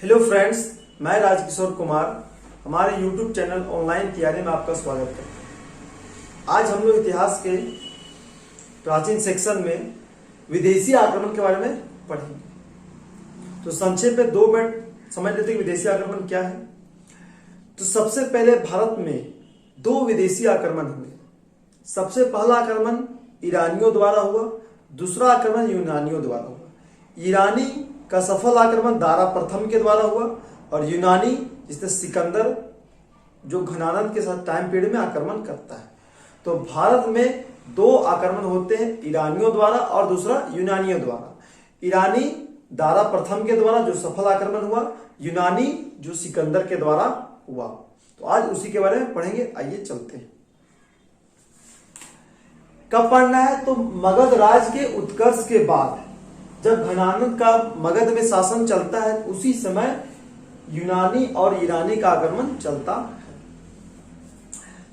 Hello friends, मैं राजकिशोर कुमार हमारे YouTube channel online तैयारी में आपका स्वागत करता हूँ। आज हम लोग इतिहास के प्राचीन सेक्शन में विदेशी आक्रमण के बारे में पढ़ेंगे। तो संक्षेप में 2 मिनट समझ लेते हैं कि विदेशी आक्रमण क्या है। तो सबसे पहले भारत में 2 विदेशी आक्रमण हुए। सबसे पहला आक्रमण ईरानियों द्वारा हुआ, दूसरा आक्रमण यूनानियों द्वारा हुआ। ईरानी का सफल आक्रमण दारा प्रथम के द्वारा हुआ और यूनानी जिसने सिकंदर जो घनानंद के साथ टाइम पीरियड में आक्रमण करता है। तो भारत में 2 आक्रमण होते हैं, ईरानियों द्वारा और दूसरा यूनानियों द्वारा। ईरानी दारा प्रथम के द्वारा जो सफल आक्रमण हुआ, यूनानी जो सिकंदर के द्वारा हुआ। तो आज उसी के बारे में पढ़ेंगे। आइए चलते हैं। कब पढ़ना है? तो मगध राज के उत्कर्ष के बाद, जब घनानंद का मगध में शासन चलता है, उसी समय यूनानी और ईरानी का आक्रमण चलता है।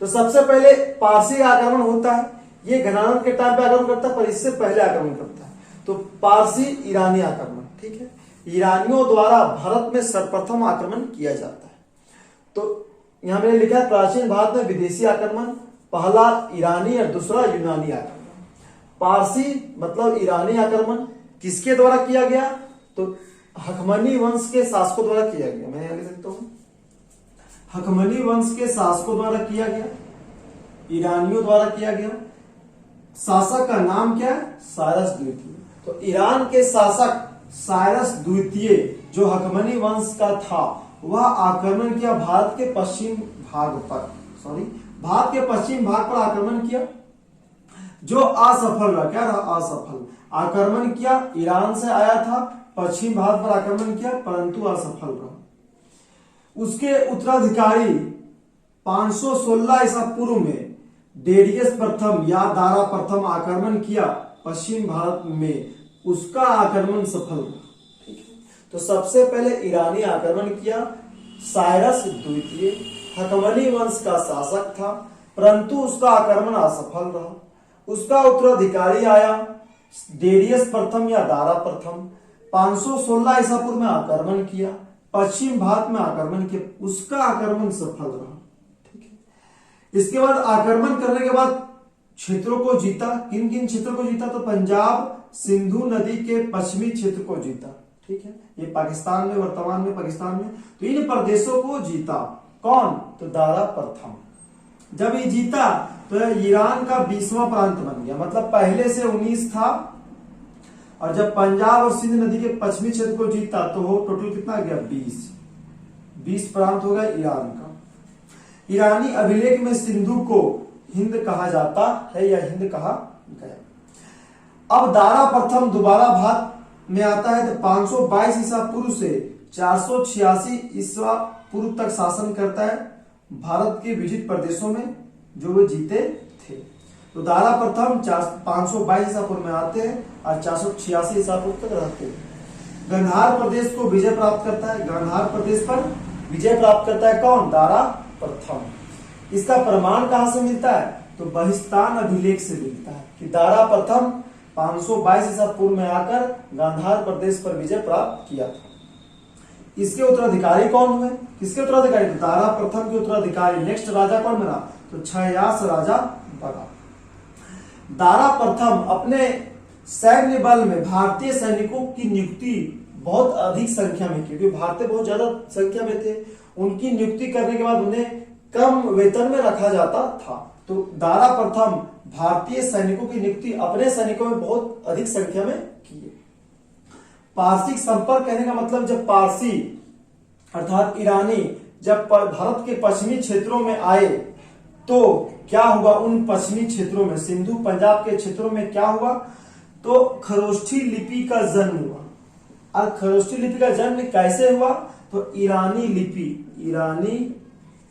तो सबसे पहले पारसी का आक्रमण होता है। ये घनानंद के टाइम पे आक्रमण करता है, पर इससे पहले आक्रमण करता है। तो पारसी ईरानी आक्रमण, ठीक है। ईरानियों द्वारा भारत में सर्वप्रथम आक्रमण किया जाता है। तो यहां मैंने लिखा है प्राचीन भारत में विदेशी आक्रमण, पहला ईरानी और दूसरा यूनानी आक्रमण। पारसी मतलब ईरानी आक्रमण किसके द्वारा किया गया? तो हकमनी वंश के शासकों द्वारा किया गया। मैं यहां लिख सकता हूं, हकमनी वंश के शासकों द्वारा किया गया, ईरानियों द्वारा किया गया। शासक का नाम क्या है? साइरस द्वितीय। तो ईरान के शासक साइरस द्वितीय जो हकमनी वंश का था, वह आक्रमण किया भारत के पश्चिम भाग पर, भारत के पश्चिम भाग पर आक्रमण किया, जो असफल रहा। क्या रहा? असफल। आक्रमण किया, ईरान से आया था, पश्चिम भारत पर आक्रमण किया, परंतु असफल रहा। उसके उत्तराधिकारी 516 ईसा पूर्व में डेरियस प्रथम या दारा प्रथम आक्रमण किया पश्चिम भारत में, उसका आक्रमण सफल रहा। ठीक है। तो सबसे पहले ईरानी आक्रमण किया, साइरस द्वितीय हकमनी वंश का शासक था, परंतु उसका आक्रमण असफल रहा। उसका उत्तराधिकारी आया डेरियस प्रथम या दारा प्रथम, 516 ईसा पूर्व में आक्रमण किया, पश्चिम भारत में आक्रमण किया, उसका आक्रमण सफल रहा। ठीक है। इसके बाद आक्रमण करने के बाद क्षेत्रों को जीता। किन किन क्षेत्रों को जीता? तो पंजाब सिंधु नदी के पश्चिमी क्षेत्र को जीता। ठीक है। ये पाकिस्तान में, वर्तमान में पाकिस्तान में। तो इन प्रदेशों को जीता कौन? तो दारा प्रथम। जब ये जीता तो ईरान का 20वां प्रांत बन गया। मतलब पहले से 19 था, और जब पंजाब और सिंध नदी के पश्चिमी क्षेत्र को जीता तो वो टोटल कितना गया? 20 प्रांत हो गया ईरान का। ईरानी अभिलेख में सिंधु को हिंद कहा जाता है या हिंद कहा गया। अब दारा प्रथम दोबारा भारत में आता है तो 522 ईसा पूर्व से 486 ईसा पूर्व तक शासन करता है भारत के विजित प्रदेशों में जो वे जीते थे। तो दारा प्रथम 522 ईसा पूर्व में आते हैं और 486 ईसा पूर्व तक रहते हैं। गांधार प्रदेश को विजय प्राप्त करता है। गांधार प्रदेश पर विजय प्राप्त करता है कौन? दारा प्रथम। इसका प्रमाण कहां से मिलता है? तो बहिस्तान अभिलेख से मिलता है कि दारा प्रथम 522 ईसा पूर्व में आकर गांधार प्रदेश पर विजय प्राप्त किया था। इसके उत्तराधिकारी कौन हुए? किसके उत्तराधिकारी? तो दारा प्रथम के उत्तराधिकारी नेक्स्ट राजा कौन बना? तो क्षयास राजा बना। दारा प्रथम अपने सैन्य बल में भारतीय सैनिकों की नियुक्ति बहुत अधिक संख्या में की, क्योंकि भारतीय बहुत ज्यादा संख्या में थे। उनकी नियुक्ति करने के बाद उन्हें कम वेतन में रखा जाता था। तो दारा प्रथम भारतीय सैनिकों की नियुक्ति अपने सैनिकों में बहुत अधिक संख्या में किए। पारसिक संपर्क कहने का मतलब, जब पारसी अर्थात ईरानी जब भारत के पश्चिमी क्षेत्रों में आए तो क्या हुआ? उन पश्चिमी क्षेत्रों में, सिंधु पंजाब के क्षेत्रों में क्या हुआ? तो खरोष्ठी लिपि का जन्म हुआ। और खरोष्ठी लिपि का जन्म कैसे हुआ? तो ईरानी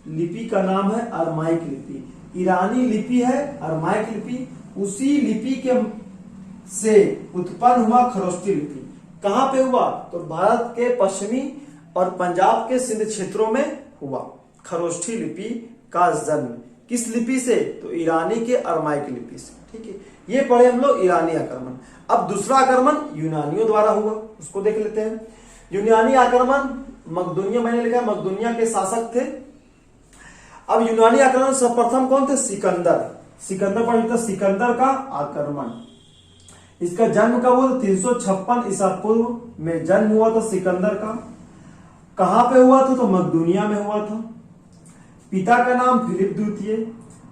लिपि का नाम है अरमाइक लिपि। ईरानी लिपि है अरमाइक लिपि, उसी लिपि के से उत्पन्न हुआ खरोष्ठी लिपि। कहां पे हुआ? तो भारत के पश्चिमी और पंजाब के सिंध क्षेत्रों में हुआ खरोष्ठी लिपि का जन्म। किस लिपि से? तो ईरानी के अरमाइक लिपि से। ठीक है। ये पढ़े हम लोग ईरानी आक्रमण। अब दूसरा आक्रमण यूनानियों द्वारा हुआ, उसको देख लेते हैं। यूनानी आक्रमण मकदूनिया, मैंने लिखा है मकदूनिया के शासक थे। अब यूनानी आक्रमण सर्वप्रथम कौन थे? सिकंदर। सिकंदर पर सिकंदर का आक्रमण। इसका जन्म कब हुआ? 356 ईसा पूर्व में जन्म हुआ था सिकंदर का। कहां पे हुआ था? तो मकदूनिया में हुआ था। पिता का नाम फिलिप द्वितीय।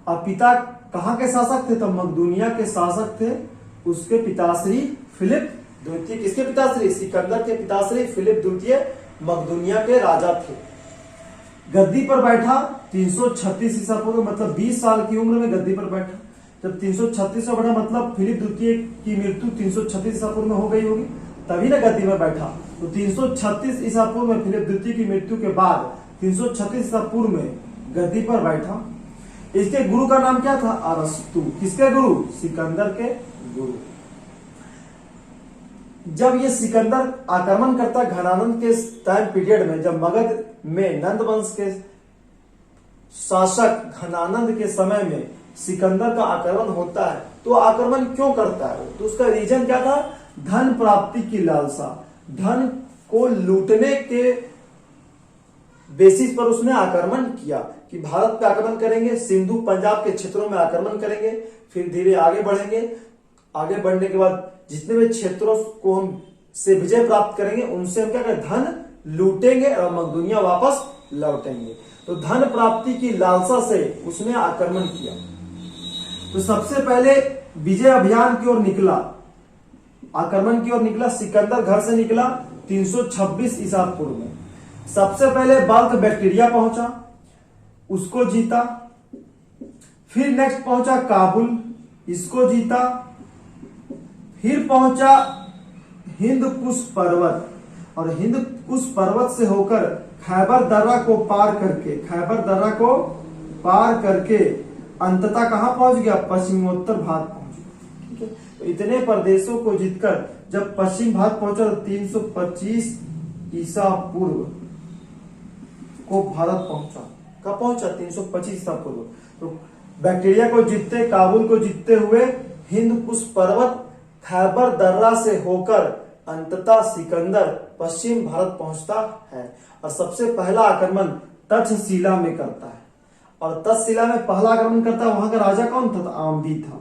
और पिता कहां के शासक थे? तो मकदूनिया के शासक थे। उसके पिताश्री फिलिप द्वितीय। किसके पिताश्री? सिकंदर के पिताश्री फिलिप द्वितीय मकदूनिया के राजा थे। गद्दी पर बैठा 336 ईसा पूर्व, मतलब 20 साल की उम्र में गद्दी पर बैठा। जब 336 में बैठा मतलब फिलिप द्वितीय की मृत्यु 336 ईसा पूर्व में हो गई होगी, तभी ना गद्दी पर बैठा। तो 336 ईसा पूर्व में फिलिप द्वितीय की मृत्यु के बाद 336 ईसा पूर्व में गद्दी पर बैठा। इसके गुरु का नाम क्या था? अरस्तु। किसके गुरु? सिकंदर के गुरु। जब ये सिकंदर आक्रमण करता घनानंद के टाइम पीरियड में, जब मगध में नंद वंश के शासक घनानंद के समय में सिकंदर का आक्रमण होता है, तो आक्रमण क्यों करता है? तो उसका रीजन क्या था? धन प्राप्ति की लालसा। धन को लूटने के बेसिस पर उसने आक्रमण किया कि भारत पे आक्रमण करेंगे, सिंधु पंजाब के क्षेत्रों में आक्रमण करेंगे, फिर धीरे आगे बढ़ेंगे। आगे बढ़ने के बाद जितने भी क्षेत्रों को हम से विजय प्राप्त करेंगे, उनसे हम क्या करें? धन लूटेंगे और मकदूनिया वापस लौटेंगे। तो धन प्राप्ति की लालसा से उसने आक्रमण किया। तो सबसे पहले विजय अभियान की ओर निकला, आक्रमण की ओर निकला। सिकंदर घर से निकला 326 ईसा पूर्व में। सबसे पहले बाल्क बैक्टीरिया पहुंचा, उसको जीता। फिर नेक्स्ट पहुंचा काबुल, इसको जीता। फिर पहुंचा हिंद कुश पर्वत, और हिंद कुश पर्वत से होकर खैबर दर्रा को पार करके अंततः कहां पहुंच गया? पश्चिमोत्तर भारत पहुंच गया। ठीक है, तो इतने प्रदेशों को जीतकर जब पश्चिम भारत पहुंचा तो 325 ईसा पूर्व को भारत पहुंचा। कब पहुंचा? 325 ईसा पूर्व। तो बैक्टीरिया को जीतते, काबुल को जीतते हुए हिंद कुश पर्वत खैबर दर्रा से होकर अंततः सिकंदर पश्चिम भारत पहुंचता है। और सबसे पहला आक्रमण तक्षशिला में करता है। और तक्षशिला में पहला आक्रमण करता है, वहां का राजा कौन था? तो आम्भी था।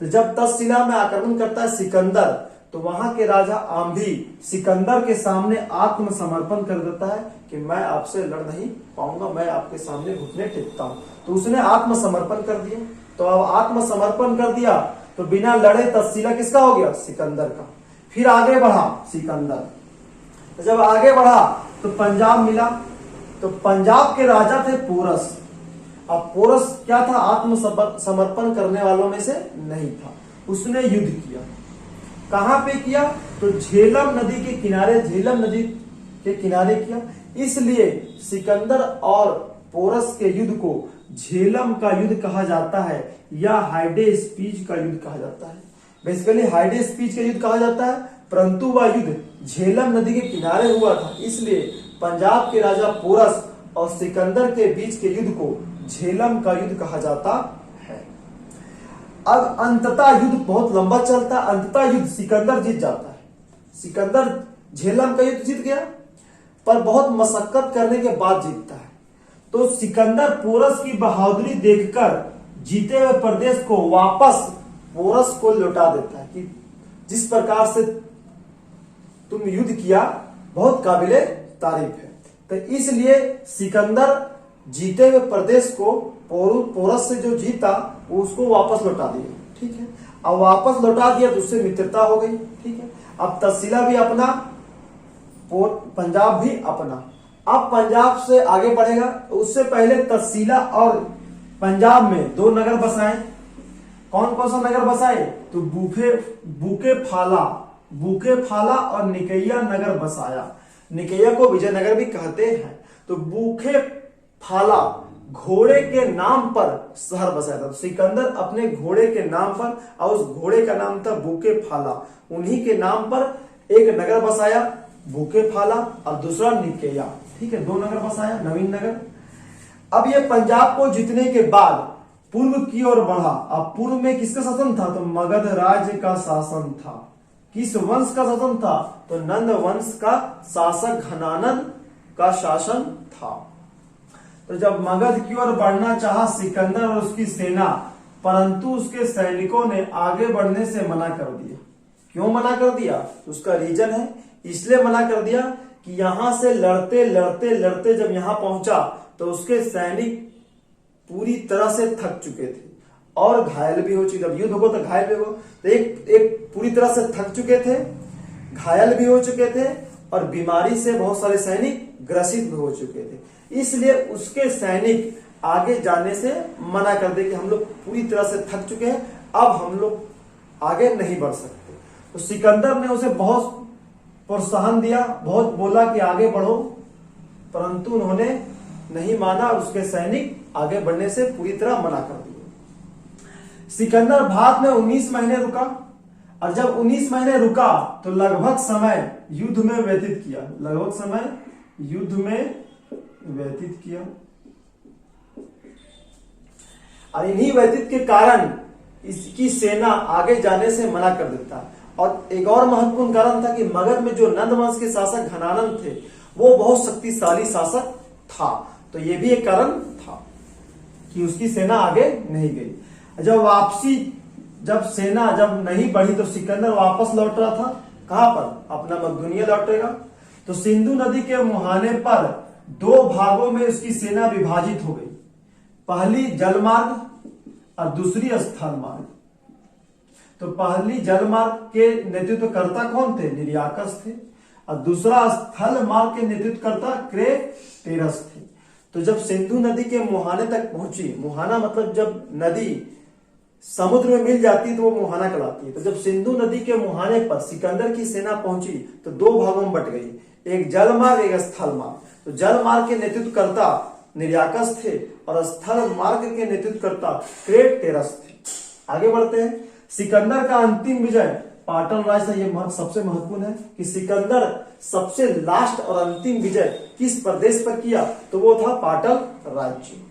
तो जब तक्षशिला में आक्रमण करता है सिकंदर, तो वहां के राजा आम्भी सिकंदर के सामने आत्मसमर्पण कर देता है कि मैं आपसे लड़ नहीं पाऊंगा, मैं आपके सामने घुटने टेकता हूं। तो उसने आत्मसमर्पण कर दिया। तो अब आत्मसमर्पण कर दिया तो बिना लड़े तक्षशिला किसका हो गया? सिकंदर का। फिर आगे बढ़ा सिकंदर। तो जब आगे बढ़ा तो पंजाब मिला। तो पंजाब के राजा थे पोरस। अब पोरस क्या था? आत्मसमर्पण करने वालों में से नहीं था। उसने युद्ध किया। कहां पे किया? तो झेलम नदी के किनारे, झेलम नदी के किनारे किया। इसलिए सिकंदर और पोरस के युद्ध को झेलम का युद्ध कहा जाता है या हाइडे स्पीच का युद्ध कहा जाता है। बेसिकली हाइडे स्पीच का युद्ध कहा जाता है, परंतु वह युद्ध झेलम नदी के किनारे हुआ था। इसलिए पंजाब के राजा पोरस और सिकंदर के बीच के युद्ध को झेलम का युद्ध कहा जाता है। अब अंततः युद्ध बहुत लंबा चलता है। अंततः युद्ध सिकंदर जीत जाता है। सिकंदर झेलम का युद्ध जीत गया, पर बहुत मशक्कत करने के बाद जीतता है। तो सिकंदर पोरस की बहादुरी देखकर जीते हुए प्रदेश को वापस पोरस को लौटा देता है कि जिस प्रकार से तुम युद्ध किया बहुत काबिले तारीफ है। तो इसलिए सिकंदर जीते हुए प्रदेश को पोरस से जो जीता वो उसको वापस लौटा दिया। ठीक है, अब वापस लौटा दिया तो उससे मित्रता हो गई। ठीक है, अब तक्षशिला भी अपना, पंजाब भी अपना। अब पंजाब से आगे बढ़ेगा तो उससे पहले तक्षशिला और पंजाब में दो नगर बसाए। कौन कौन सा नगर बसाए? तो बुके फाला और निकैया नगर बसाया। निकैया को विजयनगर भी कहते हैं। तो बुके फाला घोड़े के नाम पर शहर बसाया था। सिकंदर अपने घोड़े के नाम पर, और उस घोड़े का नाम था बुके फाला, उन्हीं के नाम पर एक नगर बसाया बुके फाला और दूसरा निकैया। ठीक है, दो नगर बसाया, नवीन नगर। अब ये पंजाब को जीतने के बाद पूर्व की ओर बढ़ा। अब पूर्व में किसका शासन था? तो मगध राज्य का शासन था। किस वंश का शासन था? तो नंद वंश का शासक घनानंद का शासन था। तो जब मगध की ओर बढ़ना चाहा सिकंदर और उसकी सेना, परंतु उसके सैनिकों ने आगे बढ़ने से मना कर दिया। क्यों मना कर दिया? उसका रीजन है, इसलिए मना कर दिया कि यहां से लड़ते लड़ते लड़ते जब यहां पहुंचा तो उसके सैनिक पूरी तरह से थक चुके थे और घायल भी हो चुके। जब युद्ध हो तो घायल भी हो, तो एक पूरी तरह से थक चुके थे, घायल भी हो चुके थे और बीमारी से बहुत सारे सैनिक ग्रसित भी हो चुके थे। इसलिए उसके सैनिक आगे जाने से मना कर दे कि हम लोग पूरी तरह से थक चुके हैं, अब हम लोग आगे नहीं बढ़ सकते। तो सिकंदर ने उसे बहुत प्रोत्साहन दिया, बहुत बोला कि आगे बढ़ो, परंतु उन्होंने नहीं माना और उसके सैनिक आगे बढ़ने से पूरी तरह मना कर दिए। सिकंदर भारत में 19 महीने रुका और जब 19 महीने रुका तो लगभग समय युद्ध में व्यतीत किया, लगभग समय युद्ध में व्यतीत किया। और इन्हीं व्यतीत के कारण इसकी सेना आगे जाने से मना कर देता। और एक और महत्वपूर्ण कारण था कि मगध में जो नंद वंश के शासक घनानंद थे वो बहुत शक्तिशाली शासक था, तो ये भी एक कारण था कि उसकी सेना आगे नहीं गई। जब सेना जब नहीं बढ़ी तो सिकंदर वापस लौट रहा था, कहां पर? अपना मकदूनिया लौटेगा। तो सिंधु नदी के मुहाने पर 2 भागों में उसकी सेना विभाजित हो गई, पहली जलमार्ग और दूसरी स्थल मार्ग। तो पहली जलमार्ग के नेतृत्वकर्ता कौन थे? निर्याकस थे, और दूसरा स्थल मार्ग के नेतृत्वकर्ता क्रेटेरस थे। तो जब सिंधु नदी के मुहाने तक पहुंची, मुहाना मतलब जब नदी समुद्र में मिल जाती है तो वो मुहाना कहलाती है। तो जब सिंधु नदी के मुहाने पर सिकंदर की सेना पहुंची तो 2 भागों में बट गई, एक जल मार्ग एक स्थल मार्ग। तो जल मार्ग के नेतृत्वकर्ता निर्याकस थे और स्थल मार्ग के नेतृत्वकर्ता क्रेटेरस थे। आगे बढ़ते हैं। सिकंदर का अंतिम विजय पाटन राज्य था। यह सबसे महत्वपूर्ण है कि सिकंदर सबसे लास्ट और अंतिम विजय किस प्रदेश पर किया? तो वो था पाटल राज्य।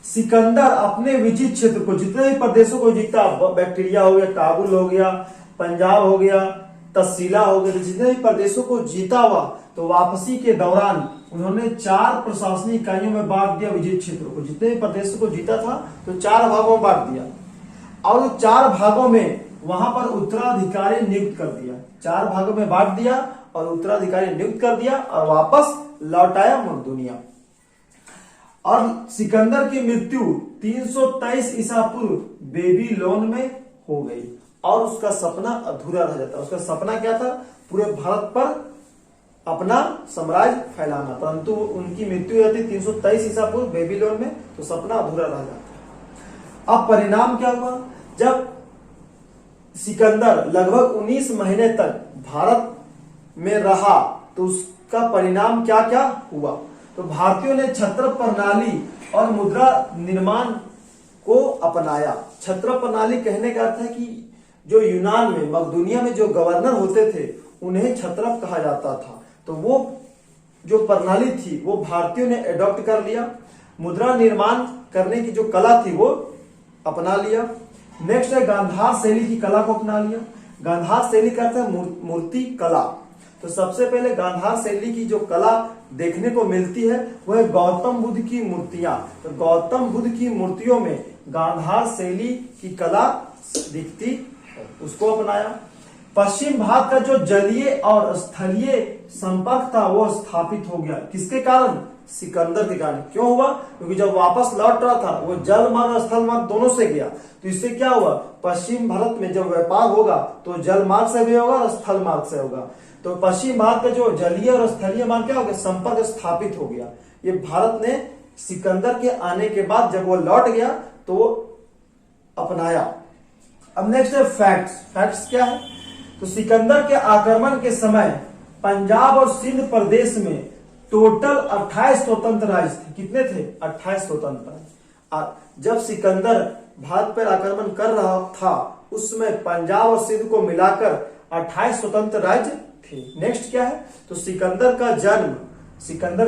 सिकंदर अपने विजित क्षेत्र को, जितने भी प्रदेशों को जीता, बैक्टीरिया हो गया, काबुल हो गया, पंजाब हो गया, तहसीला हो गया, जितने भी प्रदेशों को जीता हुआ, तो वापसी के दौरान उन्होंने 4 प्रशासनिक इकाइयों में बांट दिया विजित क्षेत्र को। जितने भी प्रदेशों को जीता था तो 4 भागों में बांट दिया और 4 भागों में वहां पर उत्तराधिकारी नियुक्त कर दिया। 4 भागों में बांट दिया और उत्तराधिकारी नियुक्त कर दिया और वापस लौटाया मकदूनिया। और सिकंदर की मृत्यु 323 ईसा पूर्व बेबीलोन में हो गई और उसका सपना अधूरा रह जाता। उसका सपना क्या था? पूरे भारत पर अपना साम्राज्य फैलाना, परंतु उनकी मृत्यु होती 323 ईसा पूर्व बेबीलोन में, तो सपना अधूरा रह जाता। अब परिणाम क्या हुआ? जब सिकंदर लगभग 19 महीने तक भारत में रहा तो उसका परिणाम क्या क्या हुआ? तो भारतीयों ने छत्र प्रणाली और मुद्रा निर्माण को अपनाया। छत्र प्रणाली कहने का अर्थ है कि जो यूनान में, मकदूनिया में जो गवर्नर होते थे उन्हें छत्रप कहा जाता था। तो वो जो प्रणाली थी वो भारतीयों ने एडॉप्ट कर लिया। मुद्रा निर्माण करने की जो कला थी वो अपना लिया। नेक्स्ट है गांधार शैली की कला को अपना लिया। गांधार शैली का अर्थ है मूर्ति कला। तो सबसे पहले गांधार शैली की जो कला देखने को मिलती है वह है गौतम बुद्ध की मूर्तियां। तो गौतम बुद्ध की मूर्तियों में गांधार शैली की कला दिखती है, उसको अपनाया। पश्चिम भारत का जो जलीय और स्थलीय संपर्क था वो स्थापित हो गया। किसके कारण? सिकंदर के कारण। क्यों हुआ? क्योंकि जब वापस लौट रहा था वो जल मार्ग और स्थल मार्ग दोनों से गया, तो इससे क्या हुआ? पश्चिम भारत में जब व्यापार होगा तो जल मार्ग से भी होगा और स्थल मार्ग से होगा। तो पश्चिम भारत का जो जलीय और स्थलीय मार्ग क्या हो गया? संपर्क स्थापित हो गया। ये भारत ने सिकंदर के आने के बाद जब वो लौट गया तो वो अपनाया। अब नेक्स्ट है फैक्ट्स। फैक्ट्स क्या है? तो सिकंदर के आक्रमण के समय पंजाब और सिंध प्रदेश में टोटल 28 स्वतंत्र राज्य थे। कितने थे? 28 स्वतंत्र राज्य। जब सिकंदर भारत पर आक्रमण कर रहा था उसमें पंजाब और सिंध को मिलाकर 28 स्वतंत्र राज्य थे। नेक्स्ट क्या है? तो सिकंदर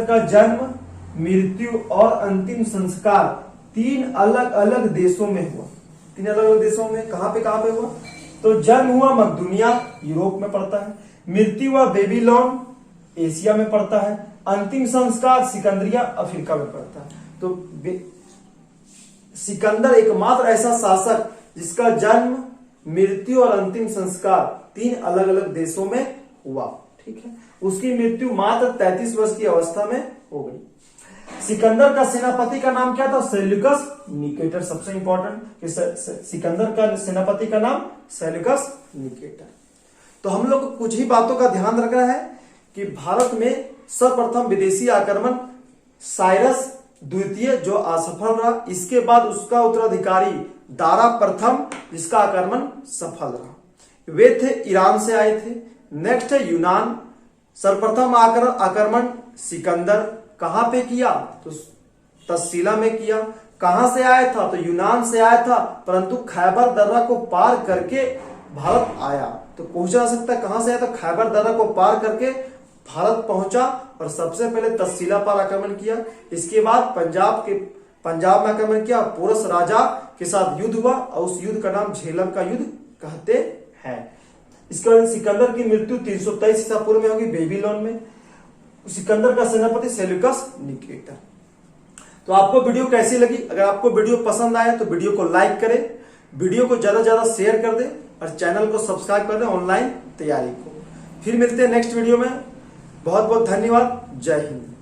का जन्म, मृत्यु और अंतिम संस्कार 3 अलग अलग देशों में हुआ। 3 अलग अलग देशों में कहां पे हुआ? तो जन्म हुआ मकदूनिया, यूरोप में पड़ता है। मृत्यु हुआ बेबीलोन, एशिया में पड़ता है। अंतिम संस्कार सिकंदरिया, अफ्रीका में पड़ता है। तो सिकंदर एकमात्र ऐसा शासक जिसका जन्म, मृत्यु और अंतिम संस्कार 3 अलग अलग देशों में हुआ। ठीक है, उसकी मृत्यु मात्र 33 वर्ष की अवस्था में हो गई। सिकंदर का सेनापति का नाम क्या था? Seleucus Nicator. सबसे इंपॉर्टेंट, सिकंदर का सेनापति का नाम सेल्यूकस निकेटर। तो हम लोग को कुछ ही बातों का ध्यान रखना है कि भारत में सर्वप्रथम विदेशी आक्रमण साइरस द्वितीय जो असफल रहा, इसके बाद उसका उत्तराधिकारी दारा प्रथम जिसका आक्रमण सफल रहा। वे थे ईरान से आए थे। नेक्स्ट है यूनान। सर्वप्रथम आक्रमण सिकंदर कहां पे किया? तो तस्सीला में किया। कहां से आया था? तो यूनान से आया था, परंतु खैबर दर्रा को पार करके भारत आया। तो पहुंचा जा सकता है कहां से आया? तो खैबर दर्रा को पार करके भारत पहुंचा और सबसे पहले तस्सीला पर आक्रमण किया। इसके बाद पंजाब में आक्रमण किया। पोरस राजा के साथ युद्ध हुआ और उस युद्ध का नाम झेलम का युद्ध कहते हैं। इसके बाद सिकंदर की मृत्यु 323 ईसा पूर्व में होगी बेबीलोन में। सिकंदर का सेनापति सेल्यूकस निकेटर। तो आपको वीडियो कैसी लगी? अगर आपको वीडियो पसंद आया तो वीडियो को लाइक करें, वीडियो को ज्यादा से ज्यादा शेयर कर दें और चैनल को सब्सक्राइब कर दें ऑनलाइन तैयारी को। फिर मिलते हैं नेक्स्ट वीडियो में। बहुत बहुत धन्यवाद। जय हिंद।